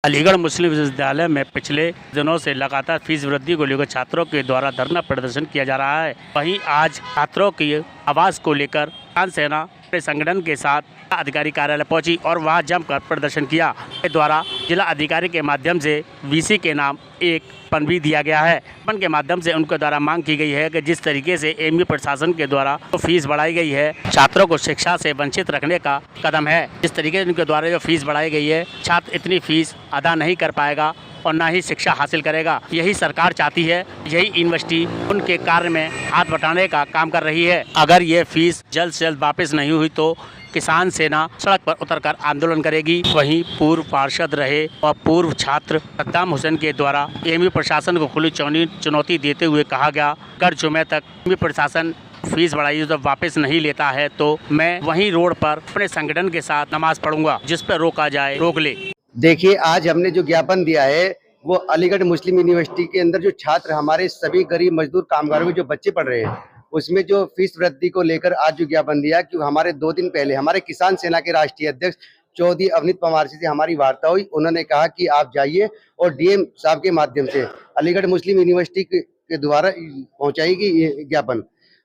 अलीगढ़ मुस्लिम विश्वविद्यालय में पिछले दिनों से लगातार फीस वृद्धि को लेकर छात्रों के द्वारा धरना प्रदर्शन किया जा रहा है। वहीं आज छात्रों की आवाज को लेकर किसान सेना अपने संगठन के साथ अधिकारी कार्यालय पहुंची और वहां जमकर प्रदर्शन किया। के द्वारा जिला अधिकारी के माध्यम से वीसी के नाम एक पन भी दिया गया है। पन के माध्यम से उनके द्वारा मांग की गई है कि जिस तरीके से एमयू प्रशासन के द्वारा तो फीस बढ़ाई गई है, छात्रों को शिक्षा से वंचित रखने का कदम है। जिस तरीके से उनके द्वारा जो फीस बढ़ाई गई है, छात्र इतनी फीस अदा नहीं कर पाएगा और ना ही शिक्षा हासिल करेगा। यही सरकार चाहती है, यही यूनिवर्सिटी उनके कार्य में हाथ बटाने का काम कर रही है। अगर ये फीस जल्द से जल्द वापस नहीं हुई तो किसान सेना सड़क पर उतरकर आंदोलन करेगी। वहीं पूर्व पार्षद रहे और पूर्व छात्र सद्दाम हुसैन के द्वारा एमयू प्रशासन को खुली चुनौती देते हुए कहा गया, अगर जुमे तक एमयू प्रशासन फीस बढ़ाई जब वापस नहीं लेता है तो मैं वहीं रोड पर अपने संगठन के साथ नमाज पढ़ूंगा, जिस पर रोका जाए रोक ले। देखिए, आज हमने जो ज्ञापन दिया है वो अलीगढ़ मुस्लिम यूनिवर्सिटी के अंदर जो छात्र हमारे सभी गरीब मजदूर कामगारों के जो बच्चे पढ़ रहे हैं उसमें जो फीस वृद्धि को लेकर आज जो ज्ञापन दिया कि हमारे 2 दिन पहले हमारे किसान सेना के राष्ट्रीय अध्यक्ष चौधरी अवनीत पवार से हमारी वार्ता हुई। उन्होंने कहा कि आप जाइए और डीएम साहब के माध्यम से अलीगढ़ मुस्लिम यूनिवर्सिटी के द्वारा पहुंचाएगी ये ज्ञापन।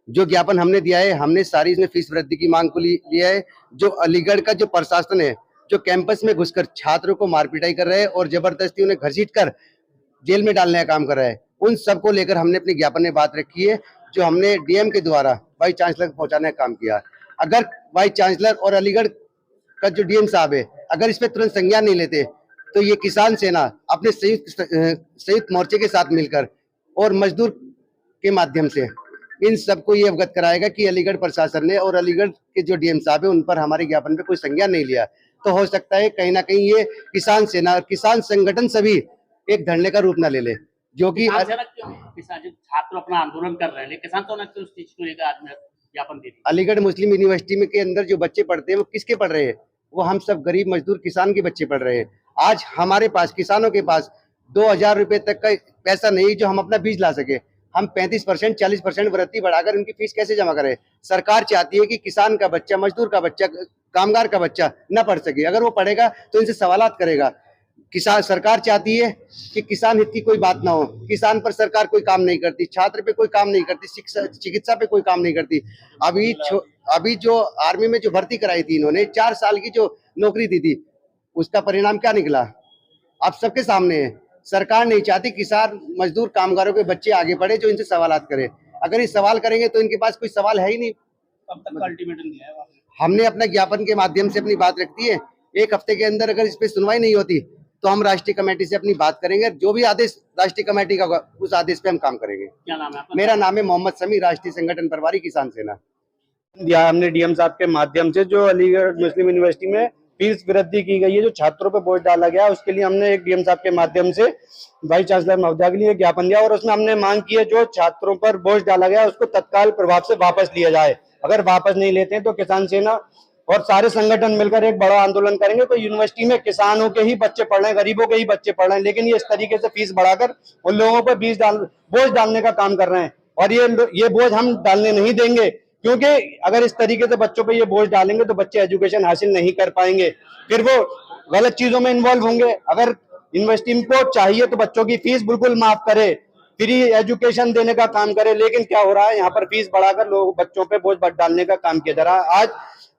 जो ज्ञापन हमने दिया है, हमने सारी इसमें फीस वृद्धि की मांग को लिया है। जो अलीगढ़ का जो प्रशासन है, जो कैंपस में घुसकर छात्रों को मारपिटाई कर रहे हैं और जबरदस्ती उन्हें घसीट कर जेल में डालने का काम कर रहा है, उन सबको लेकर हमने अपने ज्ञापन में बात रखी है, जो हमने डीएम के द्वारा वाइस चांसलर को पहुंचाने का काम किया। अगर वाइस चांसलर और अलीगढ़ का जो डीएम साहब है, अगर इस पर तुरंत संज्ञान नहीं लेते तो ये किसान सेना अपने संयुक्त मोर्चे के साथ मिलकर और मजदूर के माध्यम से इन सबको ये अवगत कराएगा कि अलीगढ़ प्रशासन ने और अलीगढ़ के जो डीएम साहब है उन पर हमारे ज्ञापन पे कोई संज्ञान नहीं लिया, तो हो सकता है कहीं ना कहीं ये किसान सेना और किसान संगठन सभी एक धरने का रूप ना ले ले, जो कि छात्र अपना आंदोलन कर रहे हैं, लेकिन किसान तो उस चीज को लेकर आज ज्ञापन दे दिया। अलीगढ़ मुस्लिम यूनिवर्सिटी में के अंदर जो बच्चे पढ़ते हैं वो किसके पढ़ रहे हैं? वो हम सब गरीब मजदूर किसान के बच्चे पढ़ रहे हैं। आज हमारे पास किसानों के पास 2,000 रुपए तक का पैसा नहीं जो हम अपना बीज ला सके। हम 35% 40% वृद्धि बढ़ाकर उनकी फीस कैसे जमा करें? सरकार चाहती है कि किसान का बच्चा, मजदूर का बच्चा, कामगार का बच्चा न पढ़ सके। अगर वो पढ़ेगा तो इनसे सवालात करेगा। किसान सरकार चाहती है कि किसान हित की कोई बात ना हो, किसान पर सरकार कोई काम नहीं करती, छात्र पे कोई काम नहीं करती, शिक्षा चिकित्सा पे कोई काम नहीं करती। अभी जो आर्मी में जो भर्ती कराई थी इन्होंने, 4 साल की जो नौकरी दी थी, उसका परिणाम क्या निकला आप सबके सामने है। सरकार नहीं चाहती किसान मजदूर कामगारों के बच्चे आगे बढ़े जो इनसे सवालात करें। अगर ये सवाल करेंगे तो इनके पास कोई सवाल है ही नहीं। कब तक का अल्टीमेटम दिया है? हमने अपने ज्ञापन के माध्यम से अपनी बात रखती है। 1 हफ्ते के अंदर अगर इस पे सुनवाई नहीं होती तो हम राष्ट्रीय कमेटी से अपनी बात करेंगे। जो भी आदेश राष्ट्रीय कमेटी का होगा उस आदेश पे हम काम करेंगे। क्या नाम है आपका? मेरा नाम है मोहम्मद समी, राष्ट्रीय संगठन प्रभारी किसान सेना। दिया हमने डीएम साहब के माध्यम से जो अलीगढ़ मुस्लिम यूनिवर्सिटी में फीस वृद्धि की गई है, जो छात्रों पर बोझ डाला गया, उसके लिए हमने एक डीएम साहब के माध्यम से वाइस चांसलर महोदय के लिए ज्ञापन दिया और उसमें हमने मांग की है जो छात्रों पर बोझ डाला गया उसको तत्काल प्रभाव से वापस लिया जाए। अगर वापस नहीं लेते हैं तो किसान सेना और सारे संगठन मिलकर एक बड़ा आंदोलन करेंगे। तो यूनिवर्सिटी में किसानों के ही बच्चे पढ़ रहे हैं, गरीबों के ही बच्चे पढ़ रहे हैं, लेकिन ये इस तरीके से फीस बढ़ाकर उन लोगों पर बोझ डालने का काम कर रहे हैं और ये बोझ हम डालने नहीं देंगे, क्योंकि अगर इस तरीके से बच्चों पे ये बोझ डालेंगे तो बच्चे एजुकेशन हासिल नहीं कर पाएंगे, फिर वो गलत चीजों में इन्वॉल्व होंगे। अगर यूनिवर्सिटी को चाहिए तो बच्चों की फीस बिल्कुल माफ करे, फ्री एजुकेशन देने का काम करे, लेकिन क्या हो रहा है यहाँ पर फीस बढ़ाकर लोग बच्चों पे बोझ डालने का काम किया जा रहा है। आज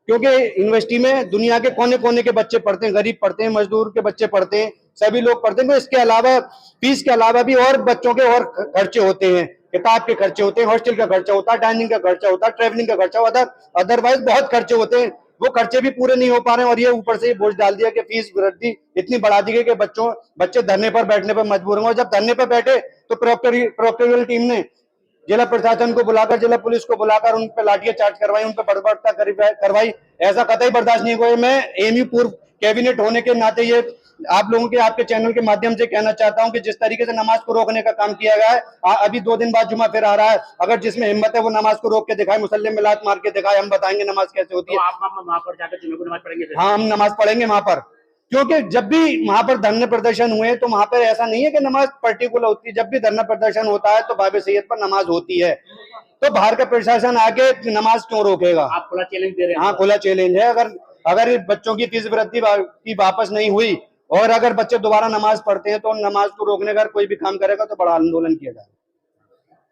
क्योंकि यूनिवर्सिटी में दुनिया के कोने कोने के बच्चे पढ़ते हैं, गरीब पढ़ते हैं, मजदूर के बच्चे पढ़ते हैं, सभी लोग पढ़ते हैं। तो इसके अलावा फीस के अलावा भी और बच्चों के और खर्चे होते हैं, किताब के खर्चे होते हैं, हॉस्टल का खर्चा होता है, डाइनिंग का खर्चा होता है, ट्रेवलिंग का खर्चा होता है, अदरवाइज बहुत खर्चे होते हैं। वो खर्चे भी पूरे नहीं हो पा रहे हैं और ये ऊपर से बोझ डाल दिया कि फीस वृद्धि इतनी बढ़ा दी गई कि बच्चे धरने पर बैठने पर मजबूर होंगे। और जब धरने पर बैठे तो प्रोक्टोरियल टीम ने जिला प्रशासन को बुलाकर, जिला पुलिस को बुलाकर उन पर लाठियां चार्ज करवाई, उन पर बर्बरता करवाई। ऐसा कतई बर्दाश्त नहीं हुआ। मैं एमयू पूर्व कैबिनेट होने के नाते ये आप लोगों के, आपके चैनल के माध्यम से कहना चाहता हूं कि जिस तरीके से नमाज को रोकने का काम किया गया है, अभी 2 दिन बाद जुमा फिर आ रहा है, अगर जिसमें हिम्मत है वो नमाज को रोक के दिखाए, मुसल्ले में लात मार के दिखाए, हम बताएंगे नमाज कैसे होती है। तो आप वहां पर जाकर जुमे को नमाज पढ़ेंगे? हाँ, हम नमाज पढ़ेंगे वहां पर, क्योंकि जब भी वहां पर धरने प्रदर्शन हुए तो वहां पर ऐसा नहीं है कि नमाज पर्टिकुलर होती है। जब भी धरना प्रदर्शन होता है तो बाबे सैयद पर नमाज होती है, तो बाहर का प्रशासन आके नमाज क्यों रोकेगा? आप खुला चैलेंज दे रहे हैं? हाँ, खुला चैलेंज है। अगर बच्चों की फीस वृद्धि की वापस नहीं हुई और अगर बच्चे दोबारा नमाज पढ़ते हैं तो नमाज को रोकने का कोई भी काम करेगा तो बड़ा आंदोलन किया जाएगा।